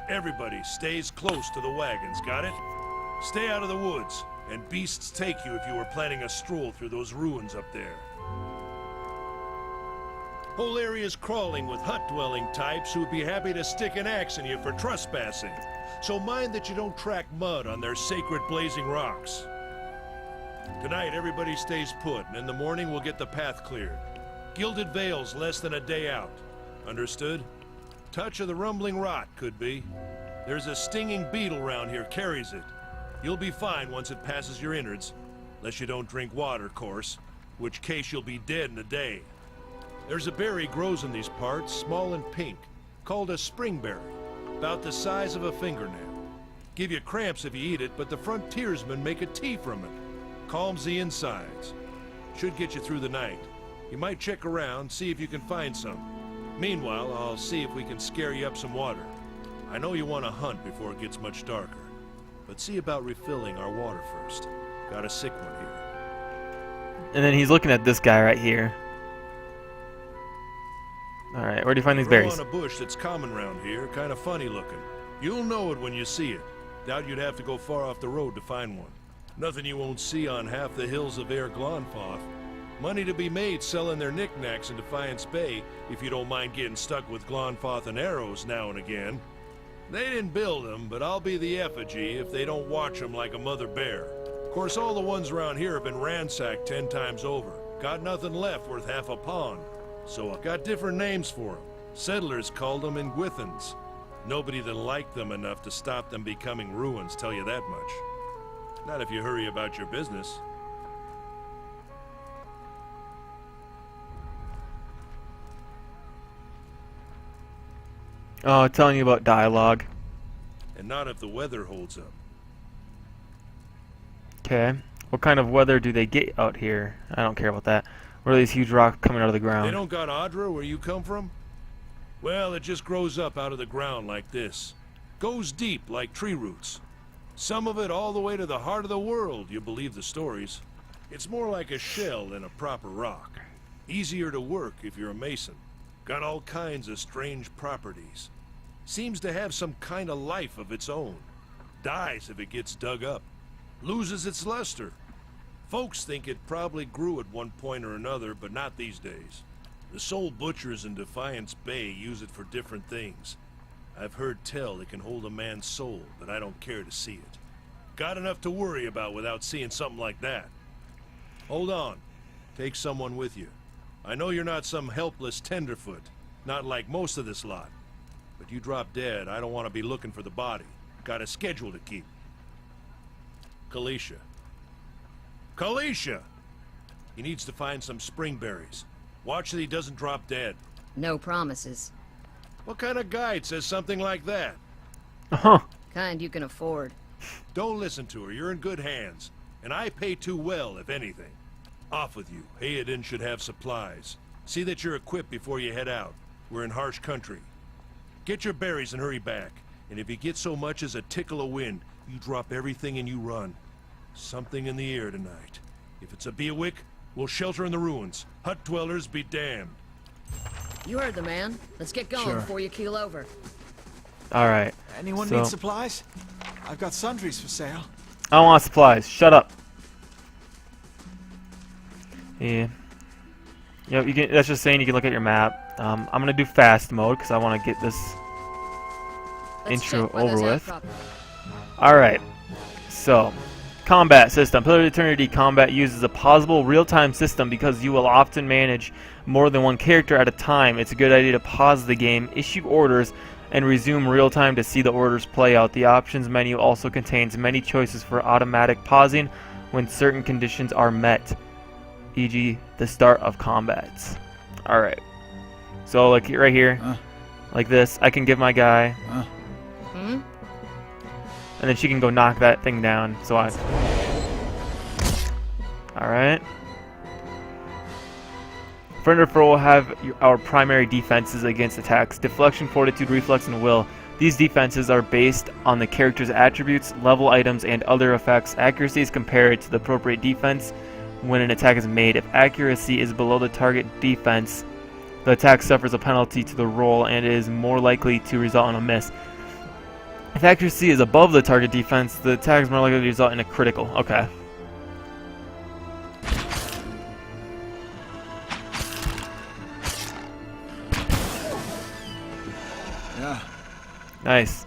Everybody stays close to the wagons, got it? Stay out of the woods, and beasts take you if you were planning a stroll through those ruins up there. Whole area's crawling with hut-dwelling types who'd be happy to stick an axe in you for trespassing. So mind that you don't track mud on their sacred blazing rocks. Tonight, everybody stays put, and in the morning we'll get the path cleared. Gilded Vale's less than a day out. Understood? Touch of the rumbling rot, could be. There's a stinging beetle round here, carries it. You'll be fine once it passes your innards. Unless you don't drink water, course. Which case you'll be dead in a day. There's a berry grows in these parts, small and pink, called a springberry. About the size of a fingernail. Give you cramps if you eat it, but the frontiersmen make a tea from it. Calms the insides. Should get you through the night. You might check around, see if you can find some. Meanwhile, I'll see if we can scare you up some water. I know you want to hunt before it gets much darker. But see about refilling our water first. Got a sick one here. And then he's looking at this guy right here. Alright, where do you find these berries? On a bush that's common round here, kind of funny looking. You'll know it when you see it. Doubt you'd have to go far off the road to find one. Nothing you won't see on half the hills of Air Glonfoth. Money to be made selling their knickknacks in Defiance Bay, if you don't mind getting stuck with Glonfoth and arrows now and again. They didn't build them, but I'll be the effigy if they don't watch them like a mother bear. Of course, all the ones around here have been ransacked 10 times over. Got nothing left worth half a pond. So I've got different names for them. Settlers called them Ingwithans. Nobody that liked them enough to stop them becoming ruins, tell you that much. Not if you hurry about your business. Oh, telling you about dialogue. And not if the weather holds up. Okay. What kind of weather do they get out here? I don't care about that. What are these huge rocks coming out of the ground? They don't got Adra where you come from? Well, it just grows up out of the ground like this. Goes deep like tree roots. Some of it all the way to the heart of the world, you believe the stories. It's more like a shell than a proper rock. Easier to work if you're a mason. Got all kinds of strange properties. Seems to have some kind of life of its own. Dies if it gets dug up. Loses its luster. Folks think it probably grew at one point or another, but not these days. The soul butchers in Defiance Bay use it for different things. I've heard tell it can hold a man's soul, but I don't care to see it. Got enough to worry about without seeing something like that. Hold on. Take someone with you. I know you're not some helpless tenderfoot, not like most of this lot. But you drop dead, I don't want to be looking for the body. Got a schedule to keep. Kalisha. Kalisha! He needs to find some springberries. Watch that he doesn't drop dead. No promises. What kind of guide says something like that? Uh-huh. Kind you can afford. Don't listen to her, you're in good hands. And I pay too well, if anything. Off with you. Hayden should have supplies. See that you're equipped before you head out. We're in harsh country. Get your berries and hurry back. And if you get so much as a tickle of wind, you drop everything and you run. Something in the air tonight. If it's a Beawick, we'll shelter in the ruins. Hut dwellers be damned. You heard the man. Let's get going before you keel over. Alright. Anyone need supplies? I've got sundries for sale. I don't want supplies. Shut up. Yeah. Yep, you can, that's just saying you can look at your map. I'm going to do fast mode because I want to get this intro over with. Alright. So, combat system. Pillar of Eternity combat uses a pausable real-time system because you will often manage more than one character at a time. It's a good idea to pause the game, issue orders, and resume real-time to see the orders play out. The options menu also contains many choices for automatic pausing when certain conditions are met, e.g. the start of combats. Alright. So like right here, like this, I can give my guy, and then she can go knock that thing down. So I... Alright. Friend or foe will have our primary defenses against attacks: deflection, fortitude, reflex, and will. These defenses are based on the character's attributes, level items, and other effects. Accuracy is compared to the appropriate defense when an attack is made. If accuracy is below the target defense, the attack suffers a penalty to the roll and is more likely to result in a miss. If accuracy is above the target defense, the attack is more likely to result in a critical. Okay. Yeah. Nice.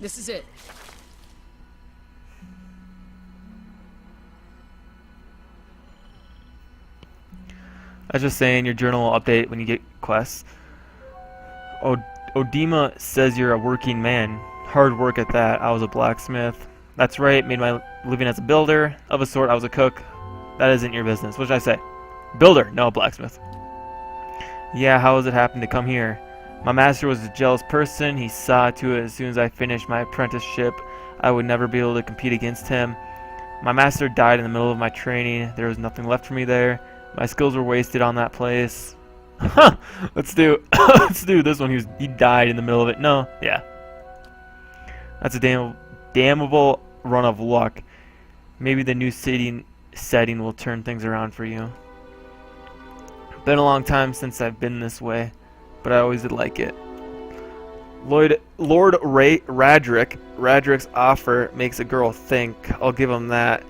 This is it. I was just saying, your journal will update when you get quests. Odima says you're a working man. Hard work at that. I was a blacksmith. That's right, made my living as a builder. Of a sort, I was a cook. That isn't your business. What should I say? Builder, no blacksmith. Yeah, how does it happen to come here? My master was a jealous person. He saw to it as soon as I finished my apprenticeship, I would never be able to compete against him. My master died in the middle of my training. There was nothing left for me there. My skills were wasted on that place. Huh. Let's do this one. He died in the middle of it. No, yeah. That's a damnable run of luck. Maybe the new setting will turn things around for you. Been a long time since I've been this way, but I always did like it. Lord Radrick's offer makes a girl think. I'll give him that.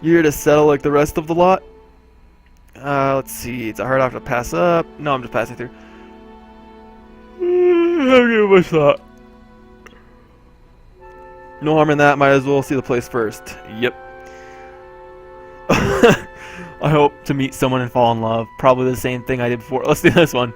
You're here to settle like the rest of the lot? Let's see. It's a hard offer to pass up. No, I'm just passing through. I'll give it much thought. No harm in that. Might as well see the place first. Yep. I hope to meet someone and fall in love. Probably the same thing I did before. Let's do this one.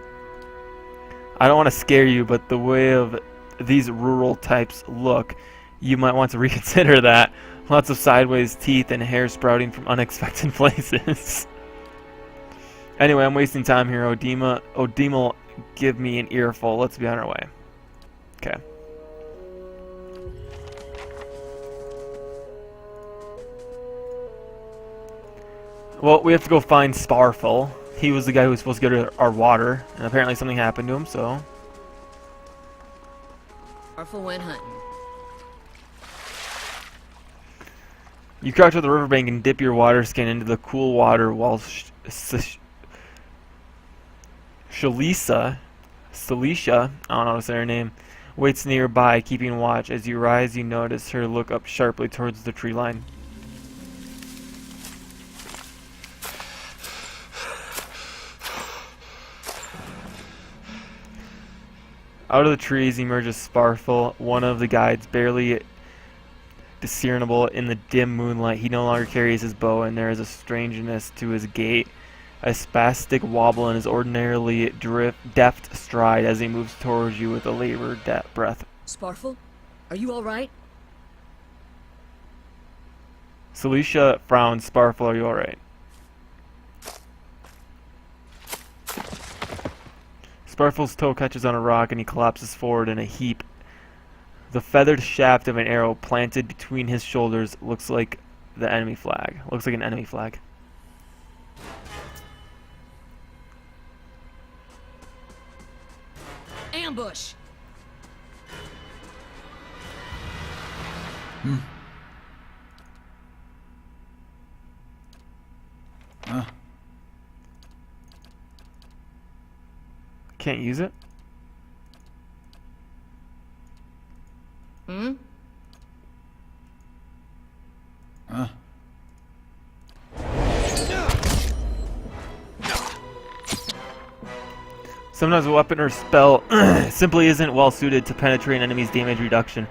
I don't want to scare you, but the way of these rural types look, you might want to reconsider that. Lots of sideways teeth and hair sprouting from unexpected places. Anyway, I'm wasting time here. Odima will give me an earful. Let's be on our way. Okay. Well, we have to go find Sparful. He was the guy who was supposed to get our water, and apparently something happened to him, so... Sparful went hunting. You crouch at the riverbank and dip your water skin into the cool water while Celicia, I don't know how to say her name, waits nearby, keeping watch. As you rise, you notice her look up sharply towards the tree line. Out of the trees emerges Sparful, one of the guides, barely discernible in the dim moonlight. He no longer carries his bow, and there is a strangeness to his gait, a spastic wobble in his ordinarily deft stride as he moves towards you with a labored breath. Sparful, are you all right? Celicia frowns. Sparful, are you all right? Sparful's toe catches on a rock and he collapses forward in a heap. The feathered shaft of an arrow planted between his shoulders looks like the enemy flag. Looks like an enemy flag. Ambush! Can't use it? Hmm? Sometimes a weapon or spell simply isn't well suited to penetrate an enemy's damage reduction.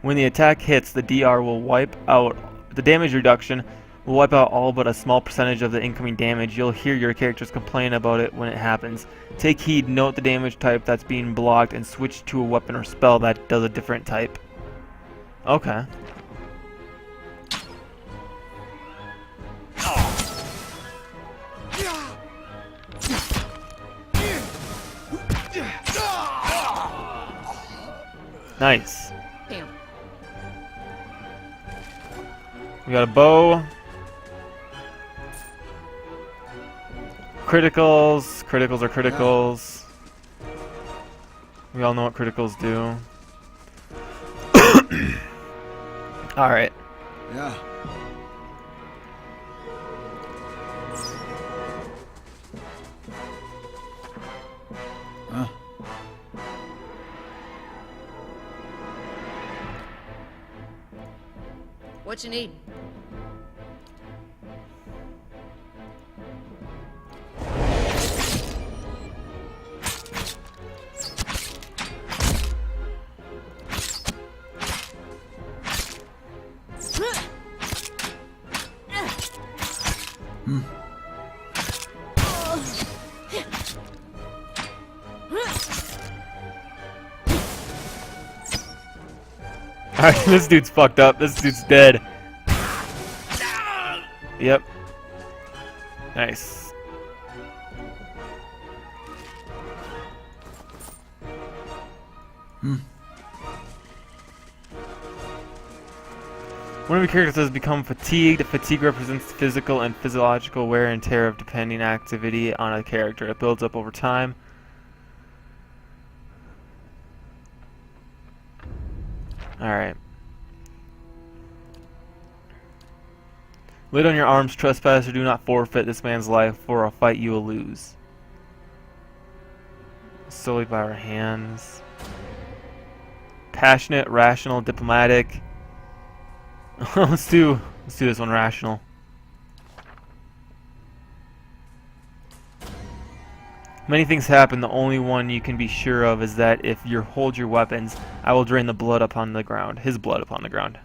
When the attack hits, the DR will wipe out the damage reduction will wipe out all but a small percentage of the incoming damage. You'll hear your characters complain about it when it happens. Take heed, note the damage type that's being blocked, and switch to a weapon or spell that does a different type. Okay. Nice. Damn. We got a bow. Criticals. Criticals are criticals. We all know what criticals do. Alright. Yeah. What you need? Alright, this dude's fucked up. This dude's dead. Yep. Nice. One of your characters has become fatigued. Fatigue represents physical and physiological wear and tear of depending activity on a character. It builds up over time. Alright. Lay down your arms, trespasser. Do not forfeit this man's life. For a fight you will lose. Solely by our hands. Passionate, rational, diplomatic. let's do this one rational. Many things happen. The only one you can be sure of is that if you hold your weapons, I will drain the blood upon the ground. His blood upon the ground.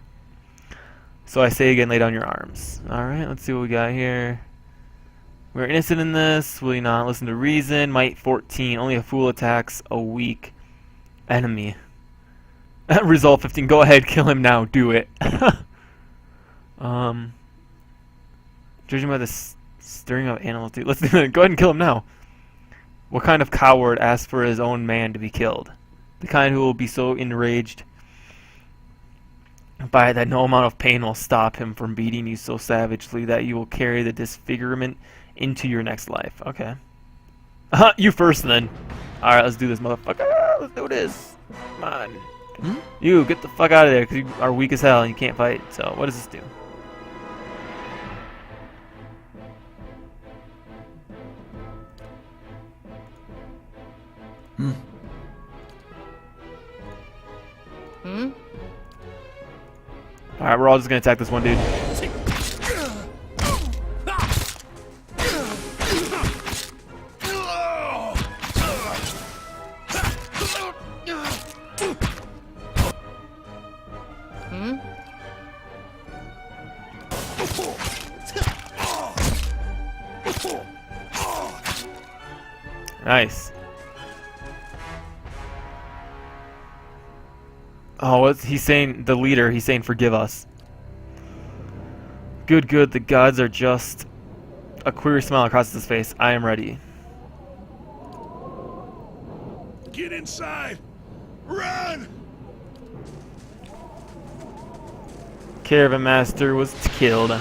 So I say again, lay down your arms. Alright, let's see what we got here. We're innocent in this. Will you not listen to reason? Might 14. Only a fool attacks a weak enemy. Resolve 15. Go ahead, kill him now. Do it. Judging by the stirring of animals. Let's do it. Go ahead and kill him now. What kind of coward asks for his own man to be killed? The kind who will be so enraged by it that no amount of pain will stop him from beating you so savagely that you will carry the disfigurement into your next life. Okay. You first then. Alright, let's do this, motherfucker. Let's do this. Come on. You, get the fuck out of there, because you are weak as hell and you can't fight. So, what does this do? Alright, we're all just gonna attack this one dude. Nice. Oh, what's he's saying? The leader, he's saying, forgive us. Good, good. The gods are just. A queer smile across his face. I am ready. Get inside! Run! Caravan master was killed.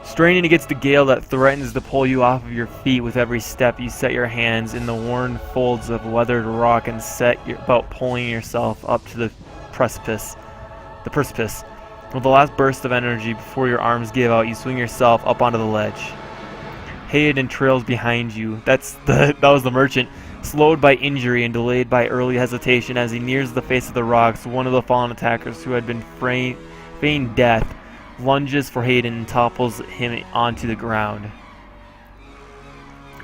Straining against the gale that threatens to pull you off of your feet with every step, you set your hands in the worn folds of weathered rock and set about pulling yourself up to the precipice. With the last burst of energy before your arms give out, you swing yourself up onto the ledge. Hayden trails behind you. That was the merchant. Slowed by injury and delayed by early hesitation as he nears the face of the rocks, one of the fallen attackers who had been feigned death lunges for Hayden and topples him onto the ground.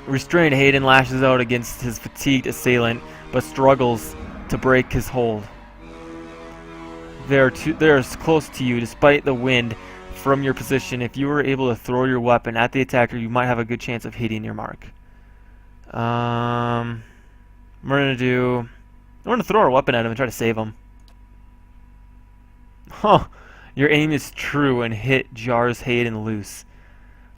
Restrained, Hayden lashes out against his fatigued assailant, but struggles to break his hold. They are close to you, despite the wind from your position. If you were able to throw your weapon at the attacker, you might have a good chance of hitting your mark. We're gonna throw our weapon at him and try to save him. Huh. Your aim is true and hit jars Hayden loose.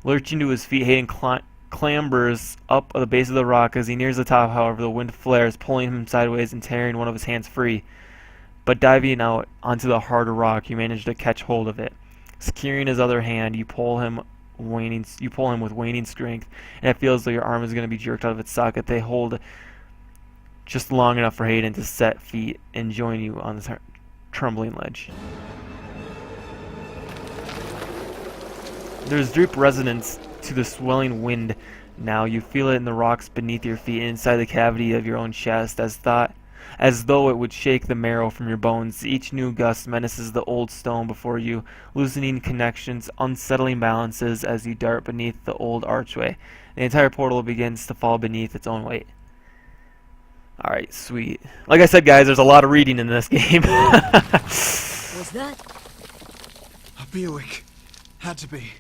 Lurching to his feet, Hayden clambers up the base of the rock. As he nears the top, however, the wind flares, pulling him sideways and tearing one of his hands free. But diving out onto the harder rock, you manage to catch hold of it. Securing his other hand, you pull him with waning strength, and it feels like your arm is going to be jerked out of its socket. They hold just long enough for Hayden to set feet and join you on this trembling ledge. There's deep resonance to the swelling wind now. You feel it in the rocks beneath your feet and inside the cavity of your own chest, as though it would shake the marrow from your bones. Each new gust menaces the old stone before you, loosening connections, unsettling balances as you dart beneath the old archway. The entire portal begins to fall beneath its own weight. Alright, sweet. Like I said, guys, there's a lot of reading in this game. Was that? A Buick. Had to be.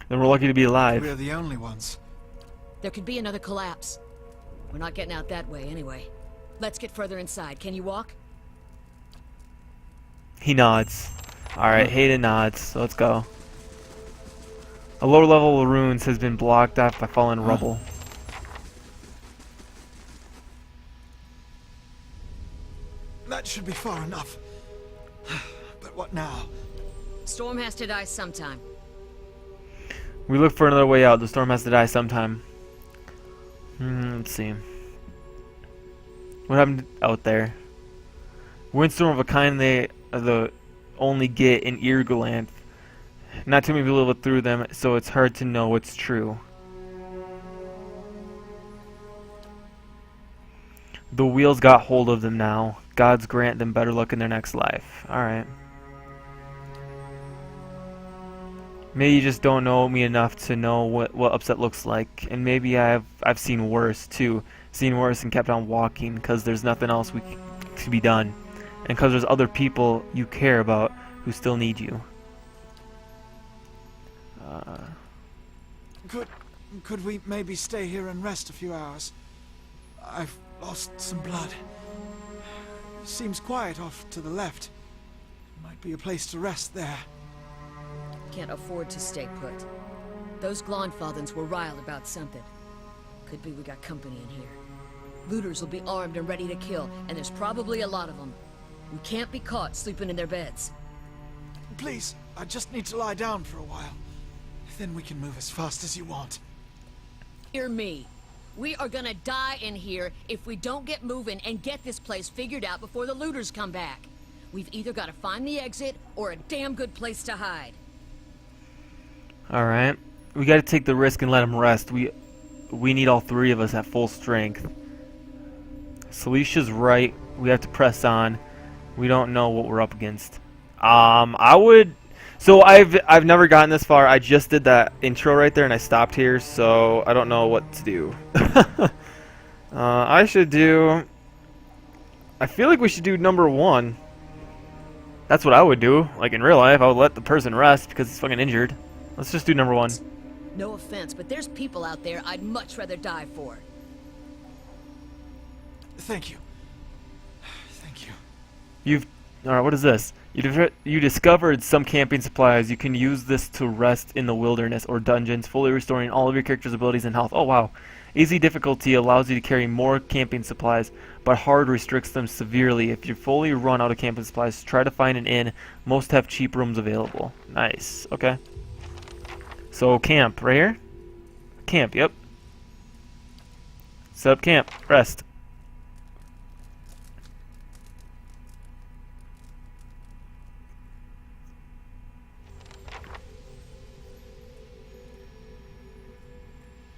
Then we're lucky to be alive. We're the only ones. There could be another collapse. We're not getting out that way anyway. Let's get further inside. Can you walk? He nods. Alright, Hayden nods, so let's go. A lower level of ruins has been blocked off by fallen rubble. That should be far enough. But what now? Storm has to die sometime. We look for another way out. The storm has to die sometime. Let's see. What happened out there? Windstorm of a kind they only get in Irglanth. Not too many people live through them, so it's hard to know what's true. The wheels got hold of them now. Gods grant them better luck in their next life. Alright. Maybe you just don't know me enough to know what upset looks like, and maybe I've seen worse too. Seen worse and kept on walking because there's nothing else to be done, and because there's other people you care about who still need you. Could we maybe stay here and rest a few hours? I've lost some blood. Seems quiet off to the left. Might be a place to rest there. Can't afford to stay put. Those Glonfathans were riled about something. Could be we got company in here. Looters will be armed and ready to kill, and there's probably a lot of them. We can't be caught sleeping in their beds. Please, I just need to lie down for a while. Then we can move as fast as you want. Hear me. We are gonna die in here if we don't get moving and get this place figured out before the looters come back. We've either got to find the exit or a damn good place to hide. Alright. We gotta take the risk and let him rest. We need all three of us at full strength. Celestia's right. We have to press on. We don't know what we're up against. So I've never gotten this far. I just did that intro right there and I stopped here, so I don't know what to do. I feel like we should do number 1. That's what I would do. Like in real life, I would let the person rest because he's fucking injured. Let's just do number 1. No offense, but there's people out there I'd much rather die for. Thank you. Thank you. Alright, what is this? You discovered some camping supplies. You can use this to rest in the wilderness or dungeons, fully restoring all of your character's abilities and health. Oh wow. Easy difficulty allows you to carry more camping supplies, but hard restricts them severely. If you fully run out of camping supplies, try to find an inn. Most have cheap rooms available. Nice. Okay. So camp, right here? Camp, yep. Set up camp. Rest.